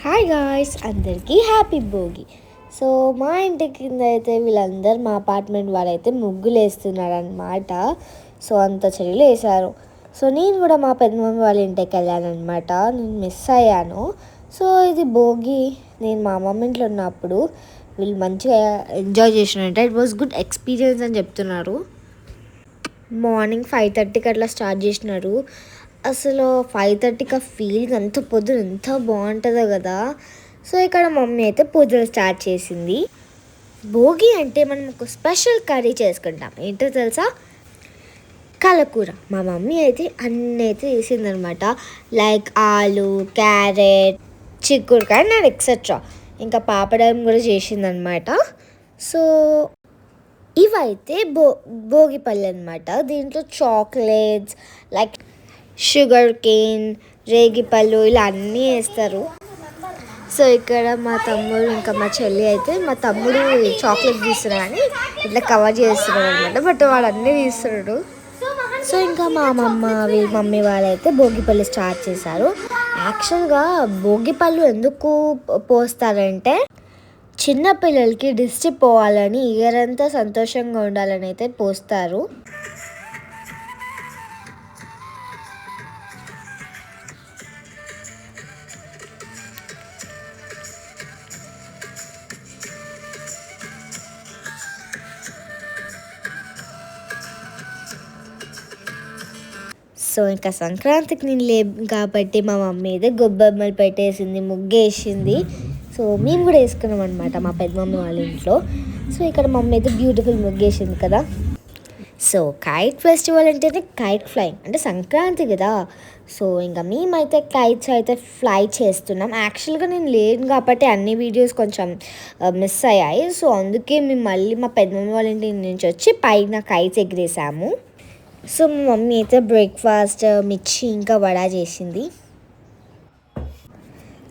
Hi guys, అందరికీ happy Bhogi. So మా ఇంటి కింద అయితే వీళ్ళందరూ మా అపార్ట్మెంట్ వాళ్ళైతే ముగ్గులు వేస్తున్నారు అనమాట. సో అంత చెడులు వేశారు. సో నేను కూడా మా పెద్దమమ్మి వాళ్ళ ఇంటికి వెళ్ళాను అనమాట. నేను మిస్ అయ్యాను. సో ఇది భోగి నేను మా అమ్మమ్మ ఇంట్లో ఉన్నప్పుడు వీళ్ళు మంచిగా ఎంజాయ్ చేసినారంట. ఇట్ వాస్ గుడ్ ఎక్స్పీరియన్స్ అని చెప్తున్నారు. మార్నింగ్ 5:30కి అట్లా స్టార్ట్ చేసినారు. అసలు 5:30కి ఆ ఫీలింగ్ అంత పొద్దున ఎంత బాగుంటుందో కదా. సో ఇక్కడ మమ్మీ అయితే పూజలు స్టార్ట్ చేసింది. భోగి అంటే మనం ఒక స్పెషల్ కర్రీ చేసుకుంటాం. ఏంటో తెలుసా? కలకూర. మా మమ్మీ అయితే అన్నీ అయితే వేసిందనమాట. లైక్ ఆలు, క్యారెట్, చిక్కుడుకాయ నేను ఎక్సెట్రా. ఇంకా పాపడం కూడా చేసిందనమాట. సో ఇవైతే భోగిపల్లి అనమాట. దీంట్లో చాక్లెట్స్ లైక్ షుగర్ కేన్, రేగిపళ్ళు ఇలా అన్నీ వేస్తారు. సో ఇక్కడ మా తమ్ముడు ఇంకా మా చెల్లి అయితే మా తమ్ముడు చాక్లెట్ తీస్తున్నాడు అని ఇట్లా కవర్ చేస్తున్నాడు అనమాట. బట్ వాడు అన్నీ తీస్తున్నాడు. సో ఇంకా మా మమ్మీ వాళ్ళైతే భోగిపళ్ళు స్టార్ట్ చేశారు. యాక్చువల్గా భోగిపళ్ళు ఎందుకు పోస్తారంటే చిన్నపిల్లలకి దిష్టి పోవాలని, ఇయర్ అంతా సంతోషంగా ఉండాలని అయితే పోస్తారు. సో ఇంకా సంక్రాంతికి నేను లేవు కాబట్టి మా మమ్మీ అయితే గొబ్బెమ్మలు పెట్టేసింది, ముగ్గేసింది. సో మేము కూడా వేసుకున్నాం అనమాట మా పెద్దమమ్మీ వాళ్ళ ఇంట్లో. సో ఇక్కడ మమ్మీ అయితే బ్యూటిఫుల్ ముగ్గేసింది కదా. సో కైట్ ఫెస్టివల్ అంటేనే కైట్ ఫ్లైయింగ్ అంటే సంక్రాంతి కదా. సో ఇంకా మేమైతే కైట్స్ అయితే ఫ్లై చేస్తున్నాం. యాక్చువల్గా నేను లేను కాబట్టి అన్ని వీడియోస్ కొంచెం మిస్ అయ్యాయి. సో అందుకే మేము మళ్ళీ మా పెద్దమమ్మీ వాళ్ళ ఇంటి నుంచి వచ్చి పైన కైట్స్ ఎగిరేసాము. సో మా మమ్మీ అయితే బ్రేక్ఫాస్ట్ మిర్చి ఇంకా వడ చేసింది.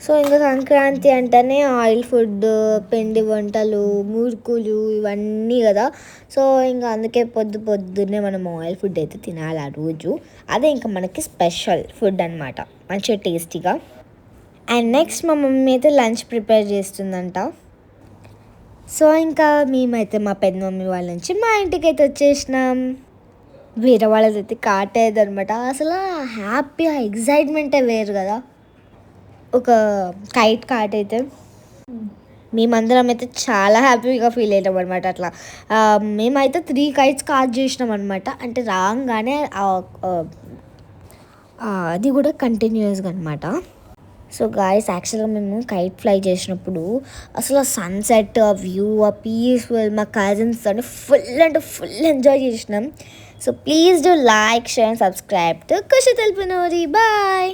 సో ఇంకా సంక్రాంతి అంటేనే ఆయిల్ ఫుడ్, పిండి వంటలు, మురుకులు ఇవన్నీ కదా. సో ఇంకా అందుకే పొద్దున్నే మనం ఆయిల్ ఫుడ్ అయితే తినాలి ఆ రోజు. అదే ఇంకా మనకి స్పెషల్ ఫుడ్ అనమాట, మంచిగా టేస్టీగా. అండ్ నెక్స్ట్ మా మమ్మీ అయితే లంచ్ ప్రిపేర్ చేస్తుందంట. సో ఇంకా మేమైతే మా పెద్ద మమ్మీ వాళ్ళ నుంచి మా ఇంటికి అయితే వచ్చేసినాం. వేరే వాళ్ళదైతే కాటేది అనమాట. అసలు హ్యాపీ ఎగ్జైట్మెంటే వేరు కదా. ఒక కైట్ కాట్ అయితే మేమందరం అయితే చాలా హ్యాపీగా ఫీల్ అయినాం అనమాట. అట్లా మేమైతే 3 కైట్స్ కాట్ చేసినాం అనమాట. అంటే రాగానే అది కూడా కంటిన్యూస్గా అనమాట. సో గాయస్, యాక్చువల్గా మేము కైట్ ఫ్లై చేసినప్పుడు అసలు సన్సెట్, ఆ వ్యూ, ఆ పీస్ఫుల్ మా కజిన్స్ అని ఫుల్ అంటే ఫుల్ ఎంజాయ్ చేసినాం. So please do like, share and subscribe to Khushi తెలుపునోరి. బాయ్.